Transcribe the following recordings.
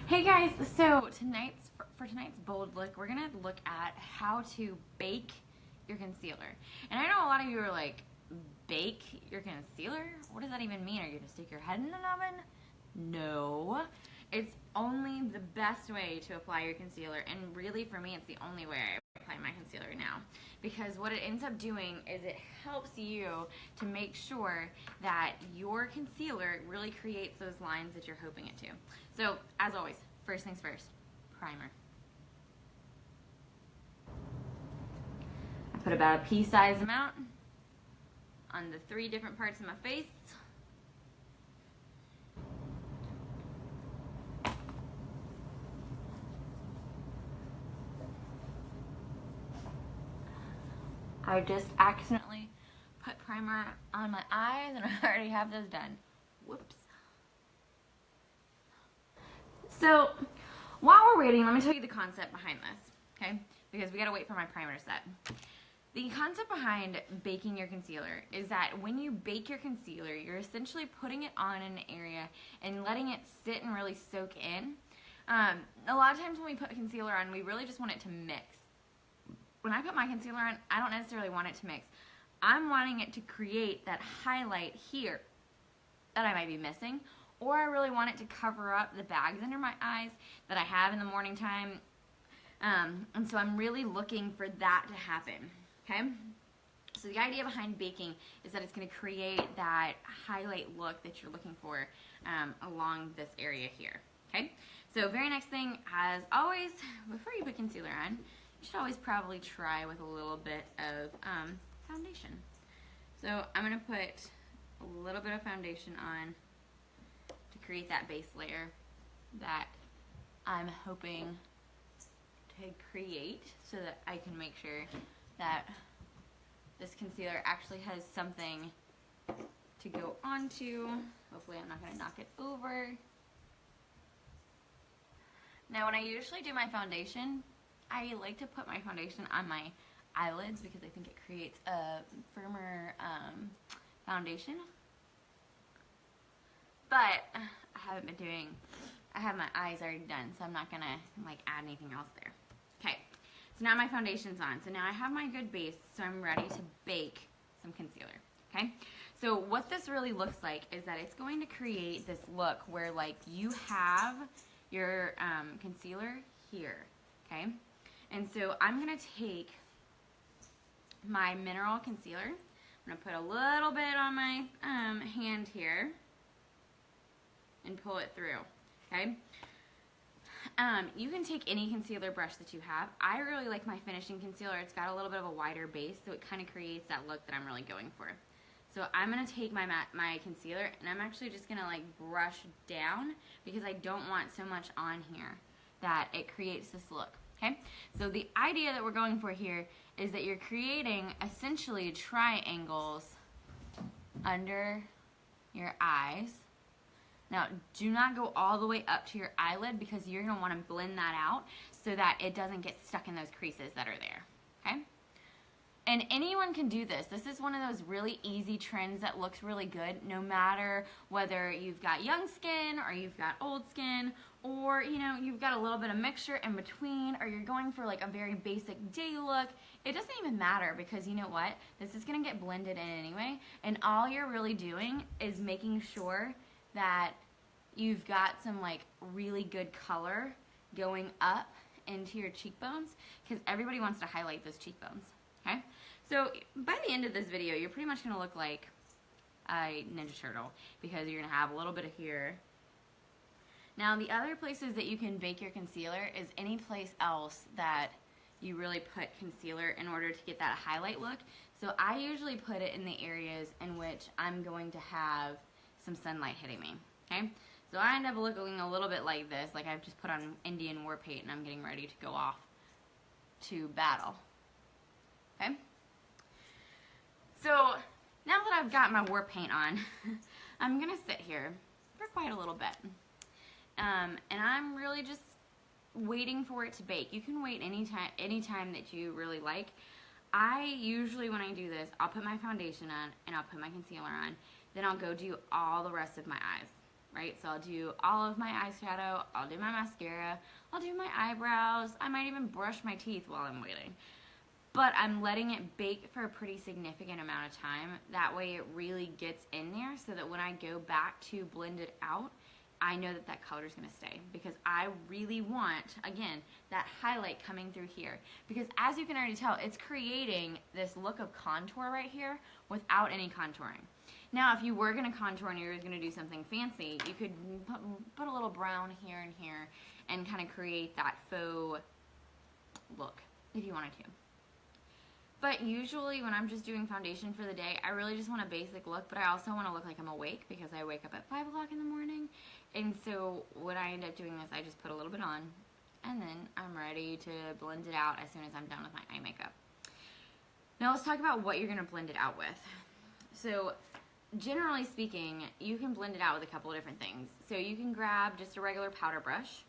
Hey guys, so for tonight's bold look, we're gonna look at how to bake your concealer. And I know a lot of you are like, bake your concealer? What does that even mean? Are you gonna stick your head in an oven? No. It's only the best way to apply your concealer, and really for me it's the only way I apply my concealer now. Because what it ends up doing is it helps you to make sure that your concealer really creates those lines that you're hoping it to. So, as always, first things first, primer. I put about a pea-sized amount on the 3 different parts of my face. I just accidentally put primer on my eyes and I already have those done. Whoops. So, while we're waiting, let me tell you the concept behind this, okay? Because we gotta wait for my primer to set. The concept behind baking your concealer is that when you bake your concealer, you're essentially putting it on in an area and letting it sit and really soak in. A lot of times when we put concealer on, we really just want it to mix. When I put my concealer on, I don't necessarily want it to mix. I'm wanting it to create that highlight here that I might be missing, or I really want it to cover up the bags under my eyes that I have in the morning time. And so I'm really looking for that to happen, okay? So the idea behind baking is that it's going to create that highlight look that you're looking for along this area here, okay? So very next thing, as always, before you put concealer on, you should always probably try with a little bit of foundation. So I'm going to put a little bit of foundation on to create that base layer that I'm hoping to create so that I can make sure that this concealer actually has something to go onto. Hopefully I'm not going to knock it over. Now when I usually do my foundation, I like to put my foundation on my eyelids because I think it creates a firmer foundation. But I haven't been doing, I have my eyes already done, so I'm not going to like add anything else there. Okay, so now my foundation's on. So now I have my good base, so I'm ready to bake some concealer. Okay, so what this really looks like is that it's going to create this look where like you have your concealer here, okay? And so I'm going to take my mineral concealer. I'm going to put a little bit on my hand here and pull it through, okay? You can take any concealer brush that you have. I really like my finishing concealer. It's got a little bit of a wider base, so it kind of creates that look that I'm really going for. So I'm going to take my concealer, and I'm actually just going to like brush down because I don't want so much on here that it creates this look. Okay, so the idea that we're going for here is that you're creating essentially triangles under your eyes. Now, do not go all the way up to your eyelid because you're going to want to blend that out so that it doesn't get stuck in those creases that are there. Okay? And anyone can do this. This is one of those really easy trends that looks really good no matter whether you've got young skin or you've got old skin or, you know, you've got a little bit of mixture in between or you're going for like a very basic day look. It doesn't even matter because you know what? This is going to get blended in anyway, and all you're really doing is making sure that you've got some like really good color going up into your cheekbones because everybody wants to highlight those cheekbones. Okay, so by the end of this video, you're pretty much going to look like a Ninja Turtle because you're going to have a little bit of here. Now, the other places that you can bake your concealer is any place else that you really put concealer in order to get that highlight look. So I usually put it in the areas in which I'm going to have some sunlight hitting me. Okay, so I end up looking a little bit like this, like I've just put on Indian war paint and I'm getting ready to go off to battle. Okay, so now that I've got my war paint on, I'm going to sit here for quite a little bit. And I'm really just waiting for it to bake. You can wait anytime that you really like. I usually, when I do this, I'll put my foundation on and I'll put my concealer on. Then I'll go do all the rest of my eyes. right? So I'll do all of my eyeshadow, I'll do my mascara, I'll do my eyebrows, I might even brush my teeth while I'm waiting. But I'm letting it bake for a pretty significant amount of time. That way it really gets in there so that when I go back to blend it out, I know that that color is going to stay, because I really want, again, that highlight coming through here. Because as you can already tell, it's creating this look of contour right here without any contouring. Now, if you were going to contour and you were going to do something fancy, you could put a little brown here and here and kind of create that faux look if you wanted to. But usually when I'm just doing foundation for the day, I really just want a basic look, but I also want to look like I'm awake because I wake up at 5 o'clock in the morning. And so what I end up doing is I just put a little bit on, and then I'm ready to blend it out as soon as I'm done with my eye makeup. Now let's talk about what you're going to blend it out with. So generally speaking, you can blend it out with a couple of different things. So you can grab just a regular powder brush.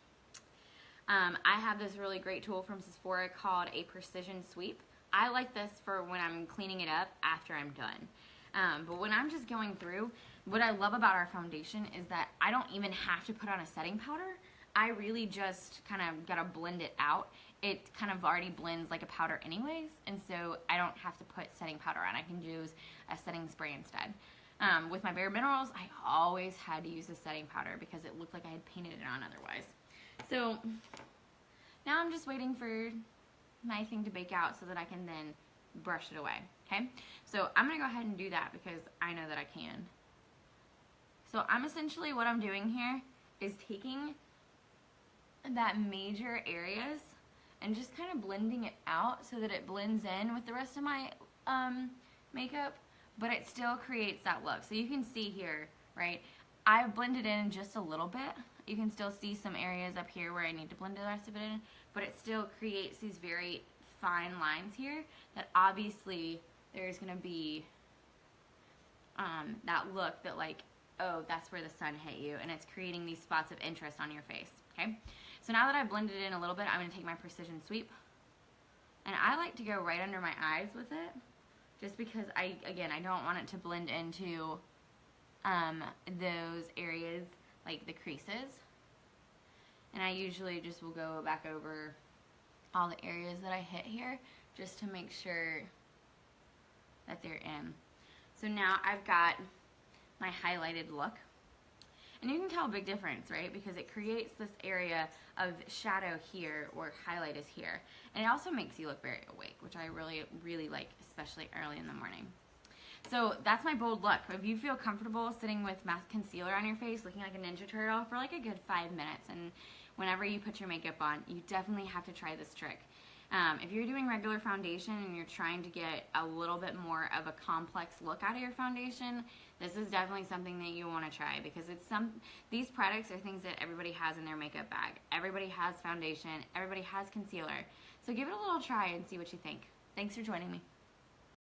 I have this really great tool from Sephora called a Precision Sweep. I like this for when I'm cleaning it up after I'm done. But when I'm just going through, what I love about our foundation is that I don't even have to put on a setting powder. I really just kind of gotta blend it out. It kind of already blends like a powder anyways, and so I don't have to put setting powder on. I can use a setting spray instead. With my Bare Minerals, I always had to use a setting powder because it looked like I had painted it on otherwise. So now I'm just waiting for my thing to bake out so that I can then brush it away, okay? So I'm gonna go ahead and do that because I know that I can. So I'm essentially, what I'm doing here is taking that major areas and just kind of blending it out so that it blends in with the rest of my makeup, but it still creates that look. So you can see here, right, I've blended in just a little bit. You can still see some areas up here where I need to blend the rest of it in, but it still creates these very fine lines here that obviously there's going to be that look that like, oh, that's where the sun hit you, and it's creating these spots of interest on your face, okay? So now that I've blended it in a little bit, I'm going to take my Precision Sweep, and I like to go right under my eyes with it, just because I don't want it to blend into those areas, like the creases. And I usually just will go back over all the areas that I hit here just to make sure that they're in. So now I've got my highlighted look. And you can tell a big difference, right? Because it creates this area of shadow here where highlight is here. And it also makes you look very awake, which I really, really like, especially early in the morning. So that's my bold look. If you feel comfortable sitting with matte concealer on your face, looking like a Ninja Turtle for like a good 5 minutes, and whenever you put your makeup on, you definitely have to try this trick. If you're doing regular foundation and you're trying to get a little bit more of a complex look out of your foundation, this is definitely something that you want to try, because these products are things that everybody has in their makeup bag. Everybody has foundation, everybody has concealer. So give it a little try and see what you think. Thanks for joining me.